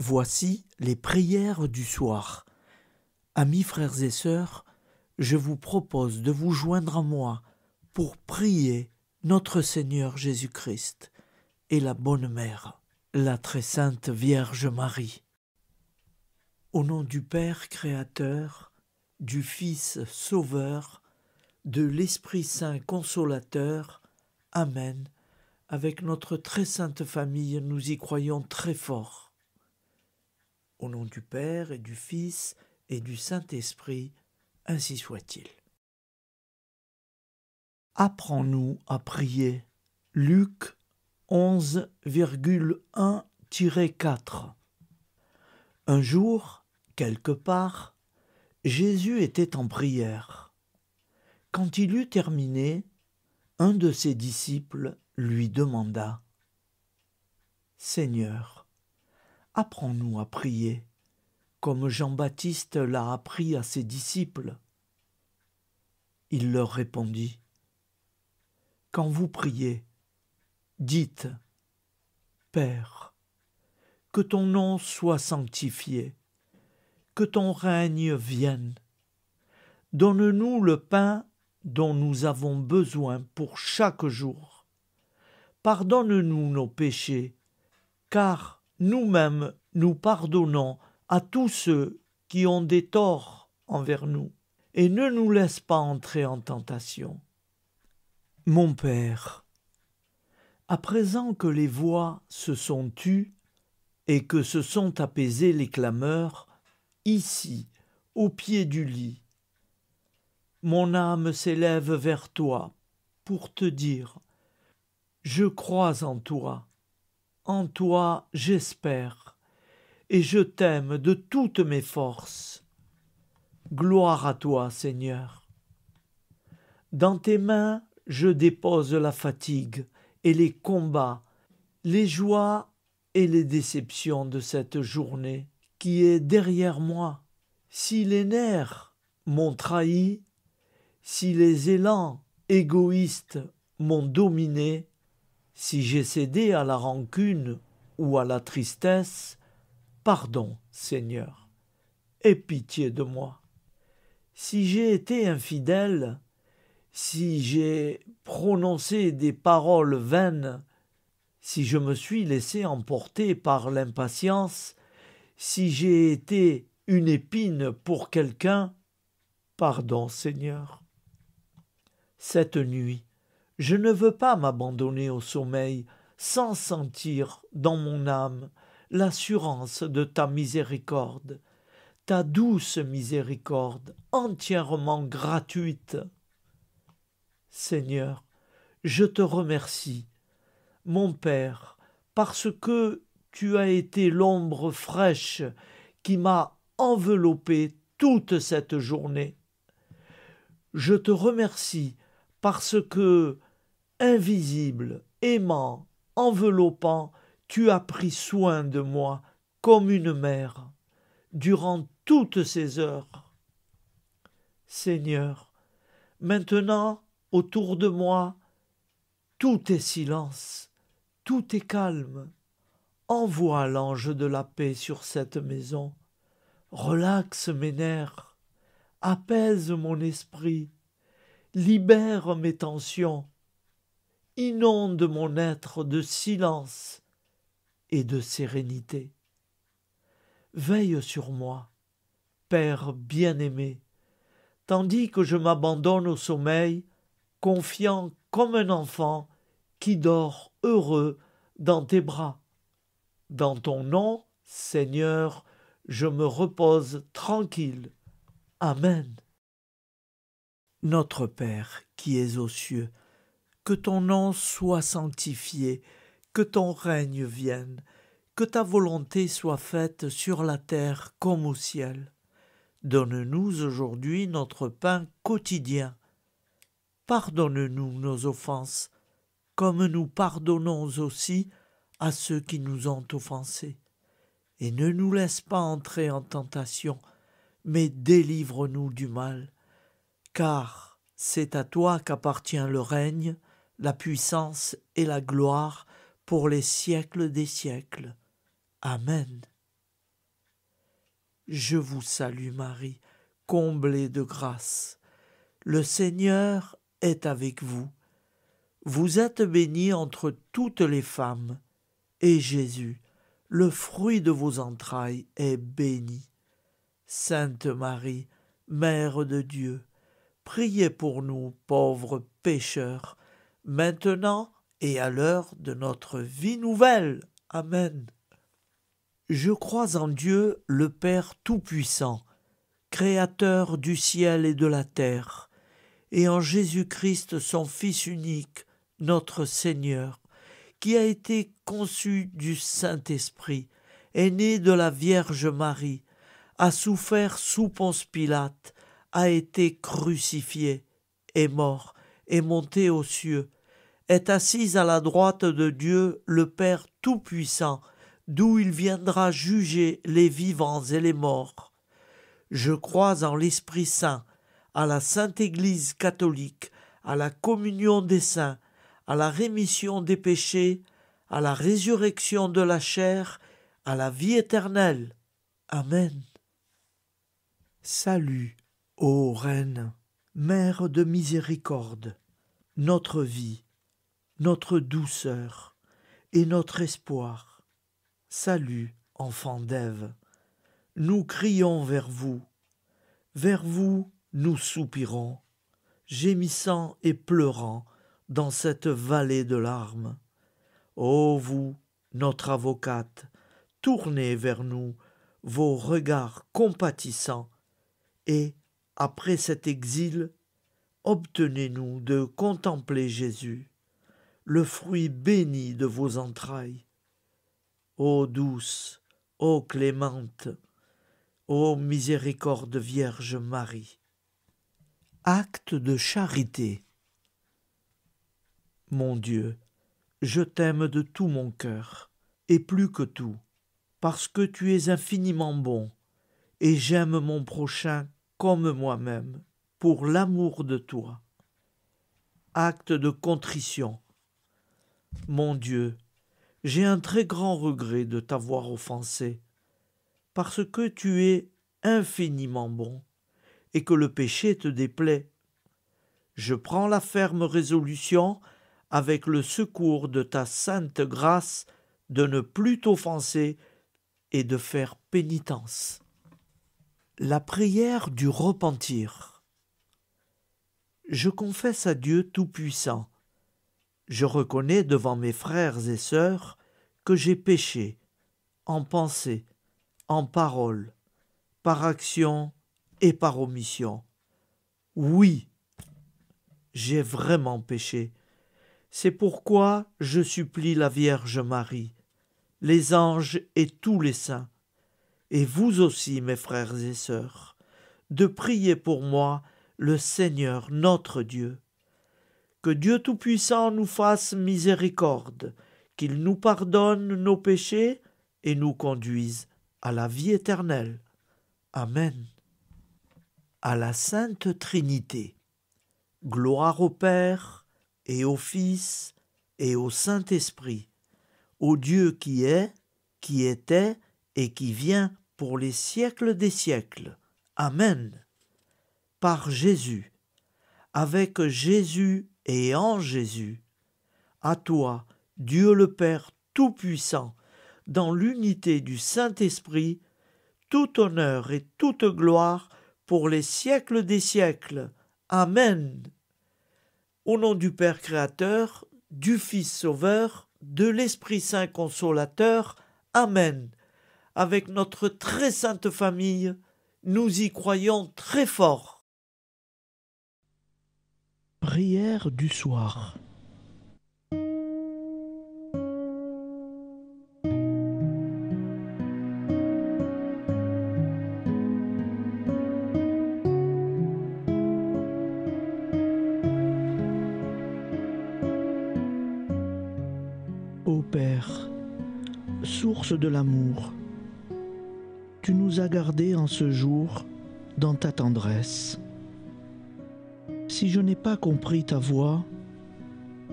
Voici les prières du soir. Amis frères et sœurs, je vous propose de vous joindre à moi pour prier notre Seigneur Jésus-Christ et la Bonne Mère, la très sainte Vierge Marie. Au nom du Père Créateur, du Fils Sauveur, de l'Esprit Saint Consolateur. Amen. Avec notre très sainte famille, nous y croyons très fort. Au nom du Père et du Fils et du Saint-Esprit, ainsi soit-il. Apprends-nous à prier. Luc 11,1-4. Un jour, quelque part, Jésus était en prière. Quand il eut terminé, un de ses disciples lui demanda « Seigneur, apprends-nous à prier, comme Jean-Baptiste l'a appris à ses disciples. » Il leur répondit « Quand vous priez, dites « Père, que ton nom soit sanctifié, que ton règne vienne. Donne-nous le pain dont nous avons besoin pour chaque jour. Pardonne-nous nos péchés, car nous-mêmes nous pardonnons à tous ceux qui ont des torts envers nous, et ne nous laisse pas entrer en tentation. Mon Père, à présent que les voix se sont tues et que se sont apaisées les clameurs, ici, au pied du lit, mon âme s'élève vers toi pour te dire « Je crois en toi j'espère, et je t'aime de toutes mes forces. Gloire à toi, Seigneur. Dans tes mains, je dépose la fatigue et les combats, les joies et les déceptions de cette journée qui est derrière moi. Si les nerfs m'ont trahi, si les élans égoïstes m'ont dominé, si j'ai cédé à la rancune ou à la tristesse, pardon, Seigneur, aie pitié de moi. Si j'ai été infidèle, si j'ai prononcé des paroles vaines, si je me suis laissé emporter par l'impatience, si j'ai été une épine pour quelqu'un, pardon, Seigneur. Cette nuit, je ne veux pas m'abandonner au sommeil sans sentir dans mon âme l'assurance de ta miséricorde, ta douce miséricorde entièrement gratuite. Seigneur, je te remercie, mon Père, parce que tu as été l'ombre fraîche qui m'a enveloppé toute cette journée. Je te remercie parce que, invisible, aimant, enveloppant, tu as pris soin de moi comme une mère durant toutes ces heures. Seigneur, maintenant, autour de moi, tout est silence, tout est calme. Envoie l'ange de la paix sur cette maison. Relaxe mes nerfs, apaise mon esprit, libère mes tensions, inonde mon être de silence et de sérénité. Veille sur moi, Père bien-aimé, tandis que je m'abandonne au sommeil, confiant comme un enfant qui dort heureux dans tes bras. Dans ton nom, Seigneur, je me repose tranquille. Amen. Notre Père qui es aux cieux, que ton nom soit sanctifié, que ton règne vienne, que ta volonté soit faite sur la terre comme au ciel. Donne-nous aujourd'hui notre pain quotidien. Pardonne-nous nos offenses, comme nous pardonnons aussi à ceux qui nous ont offensés. Et ne nous laisse pas entrer en tentation, mais délivre-nous du mal. Car c'est à toi qu'appartient le règne, la puissance et la gloire pour les siècles des siècles. Amen. Je vous salue Marie, comblée de grâce. Le Seigneur est avec vous. Vous êtes bénie entre toutes les femmes, et Jésus, le fruit de vos entrailles, est béni. Sainte Marie, Mère de Dieu, priez pour nous, pauvres pécheurs, maintenant et à l'heure de notre vie nouvelle. Amen. Je crois en Dieu, le Père Tout-Puissant, Créateur du ciel et de la terre, et en Jésus-Christ, son Fils unique, notre Seigneur, qui a été conçu du Saint-Esprit, est né de la Vierge Marie, a souffert sous Ponce Pilate, a été crucifié, est mort, est monté aux cieux, est assis à la droite de Dieu, le Père Tout-Puissant, d'où il viendra juger les vivants et les morts. Je crois en l'Esprit Saint, à la Sainte Église catholique, à la communion des saints, à la rémission des péchés, à la résurrection de la chair, à la vie éternelle. Amen. Salut, ô Reine, Mère de miséricorde, notre vie, notre douceur et notre espoir. Salut, enfant d'Ève, nous crions vers vous nous soupirons, gémissant et pleurant dans cette vallée de larmes. Ô vous, notre avocate, tournez vers nous vos regards compatissants, et, après cet exil, obtenez-nous de contempler Jésus, le fruit béni de vos entrailles. Ô douce, ô clémente, ô miséricorde Vierge Marie. Acte de charité. Mon Dieu, je t'aime de tout mon cœur, et plus que tout, parce que tu es infiniment bon, et j'aime mon prochain comme moi-même, pour l'amour de toi. Acte de contrition. Mon Dieu, j'ai un très grand regret de t'avoir offensé, parce que tu es infiniment bon, et que le péché te déplaît. Je prends la ferme résolution, avec le secours de ta sainte grâce, de ne plus t'offenser et de faire pénitence. La prière du repentir. Je confesse à Dieu Tout-Puissant. Je reconnais devant mes frères et sœurs que j'ai péché, en pensée, en parole, par action et par omission. Oui, j'ai vraiment péché. C'est pourquoi je supplie la Vierge Marie, les anges et tous les saints, et vous aussi, mes frères et sœurs, de prier pour moi le Seigneur notre Dieu. Que Dieu Tout-Puissant nous fasse miséricorde, qu'il nous pardonne nos péchés et nous conduise à la vie éternelle. Amen. À la Sainte Trinité. Gloire au Père et au Fils et au Saint-Esprit, au Dieu qui est, qui était et qui vient pour les siècles des siècles. Amen. Par Jésus, avec Jésus et en Jésus, à toi, Dieu le Père Tout-Puissant, dans l'unité du Saint-Esprit, tout honneur et toute gloire pour les siècles des siècles. Amen. Au nom du Père Créateur, du Fils Sauveur, de l'Esprit Saint Consolateur. Amen. Avec notre très sainte famille, nous y croyons très fort. Prière du soir. Ô Père, source de l'amour, tu nous as gardés en ce jour dans ta tendresse. Si je n'ai pas compris ta voix,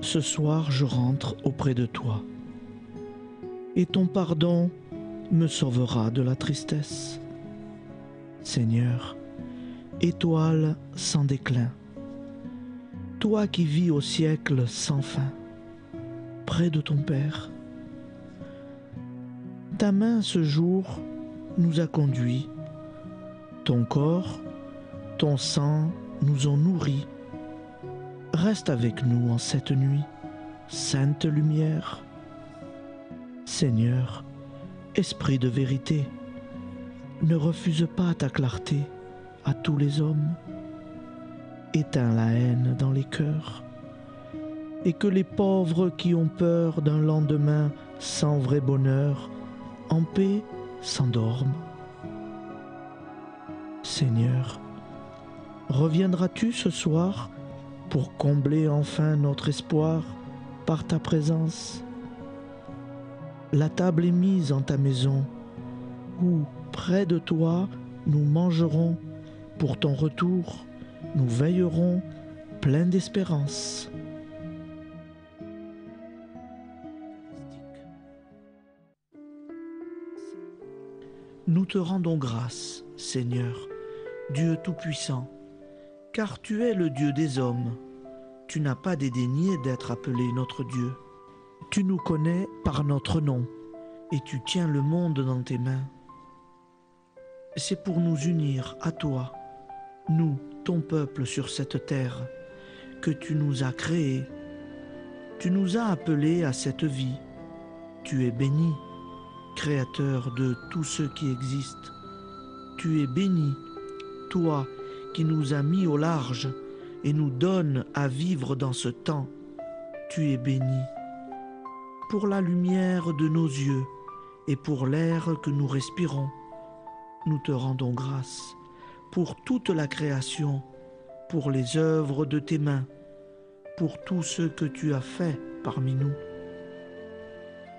ce soir je rentre auprès de toi, et ton pardon me sauvera de la tristesse. Seigneur, étoile sans déclin, toi qui vis au siècle sans fin, près de ton Père, ta main ce jour nous a conduits, ton corps, ton sang nous ont nourris. Reste avec nous en cette nuit, sainte lumière. Seigneur, esprit de vérité, ne refuse pas ta clarté à tous les hommes. Éteins la haine dans les cœurs, et que les pauvres qui ont peur d'un lendemain sans vrai bonheur, en paix s'endorment. Seigneur, reviendras-tu ce soir pour combler enfin notre espoir par ta présence? La table est mise en ta maison, où, près de toi, nous mangerons. Pour ton retour, nous veillerons pleins d'espérance. Nous te rendons grâce, Seigneur, Dieu Tout-Puissant, car tu es le Dieu des hommes. Tu n'as pas dédaigné d'être appelé notre Dieu. Tu nous connais par notre nom, et tu tiens le monde dans tes mains. C'est pour nous unir à toi, nous, ton peuple sur cette terre, que tu nous as créés. Tu nous as appelés à cette vie. Tu es béni, Créateur de tout ce qui existe. Tu es béni, toi qui nous as mis au large et nous donnes à vivre dans ce temps. Tu es béni. Pour la lumière de nos yeux et pour l'air que nous respirons, nous te rendons grâce. Pour toute la création, pour les œuvres de tes mains, pour tout ce que tu as fait parmi nous.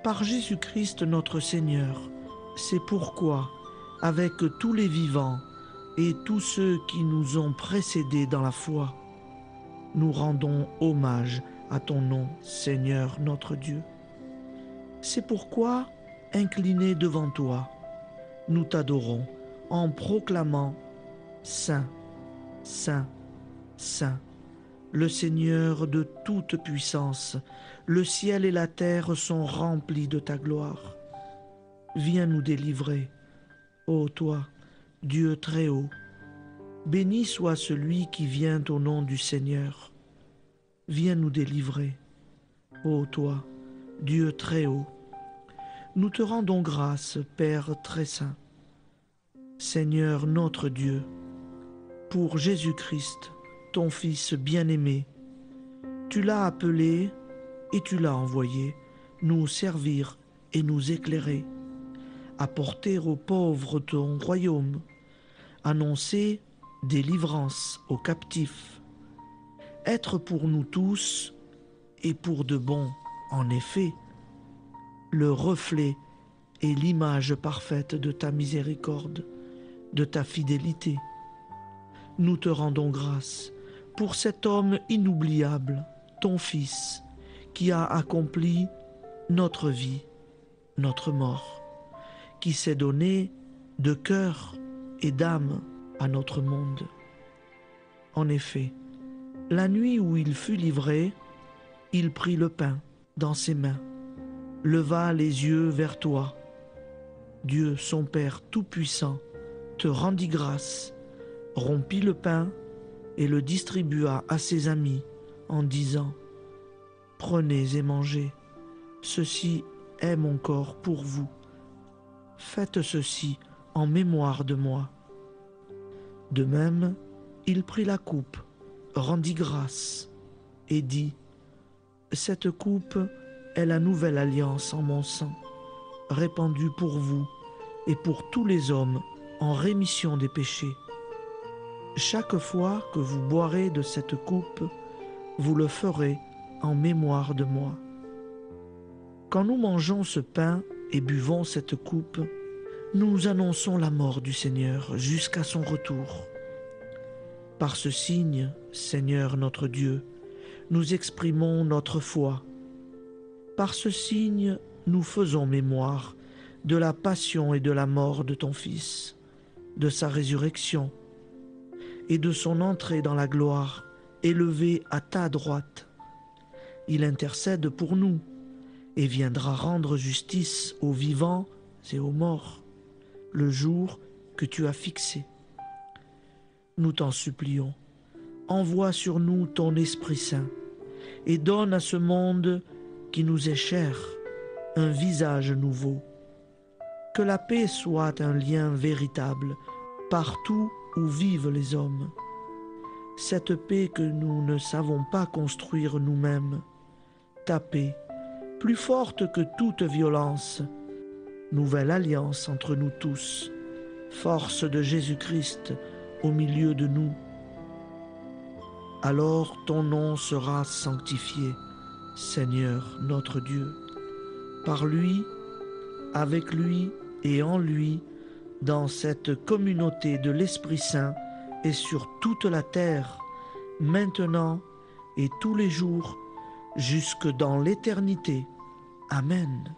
Par Jésus-Christ notre Seigneur, c'est pourquoi, avec tous les vivants et tous ceux qui nous ont précédés dans la foi, nous rendons hommage à ton nom, Seigneur notre Dieu. C'est pourquoi, inclinés devant toi, nous t'adorons en proclamant Saint, Saint, Saint, le Seigneur de toute puissance, le ciel et la terre sont remplis de ta gloire. Viens nous délivrer, ô toi, Dieu très haut. Béni soit celui qui vient au nom du Seigneur. Viens nous délivrer, ô toi, Dieu très haut. Nous te rendons grâce, Père très saint. Seigneur notre Dieu, pour Jésus-Christ, ton Fils bien-aimé, tu l'as appelé et tu l'as envoyé nous servir et nous éclairer, apporter aux pauvres ton royaume, annoncer délivrance aux captifs, être pour nous tous et pour de bon, en effet, le reflet et l'image parfaite de ta miséricorde, de ta fidélité. Nous te rendons grâce pour cet homme inoubliable, ton Fils, qui a accompli notre vie, notre mort, qui s'est donné de cœur et d'âme à notre monde. En effet, la nuit où il fut livré, il prit le pain dans ses mains, leva les yeux vers toi. Dieu, son Père Tout-Puissant, te rendit grâce, rompit le pain et le distribua à ses amis en disant « Prenez et mangez, ceci est mon corps pour vous. Faites ceci en mémoire de moi. » De même, il prit la coupe, rendit grâce et dit « Cette coupe est la nouvelle alliance en mon sang, répandue pour vous et pour tous les hommes en rémission des péchés. Chaque fois que vous boirez de cette coupe, vous le ferez en mémoire de moi. Quand nous mangeons ce pain et buvons cette coupe, nous annonçons la mort du Seigneur jusqu'à son retour. Par ce signe, Seigneur notre Dieu, nous exprimons notre foi. Par ce signe, nous faisons mémoire de la passion et de la mort de ton Fils. de sa résurrection et de son entrée dans la gloire, élevé à ta droite. Il intercède pour nous et viendra rendre justice aux vivants et aux morts, le jour que tu as fixé. Nous t'en supplions, envoie sur nous ton Esprit Saint et donne à ce monde qui nous est cher un visage nouveau. Que la paix soit un lien véritable partout où vivent les hommes. Cette paix que nous ne savons pas construire nous-mêmes. Ta paix, plus forte que toute violence. Nouvelle alliance entre nous tous. Force de Jésus-Christ au milieu de nous. Alors ton nom sera sanctifié, Seigneur notre Dieu. Par lui, avec lui et en lui, dans cette communauté de l'Esprit Saint et sur toute la terre, maintenant et tous les jours, jusque dans l'éternité. Amen.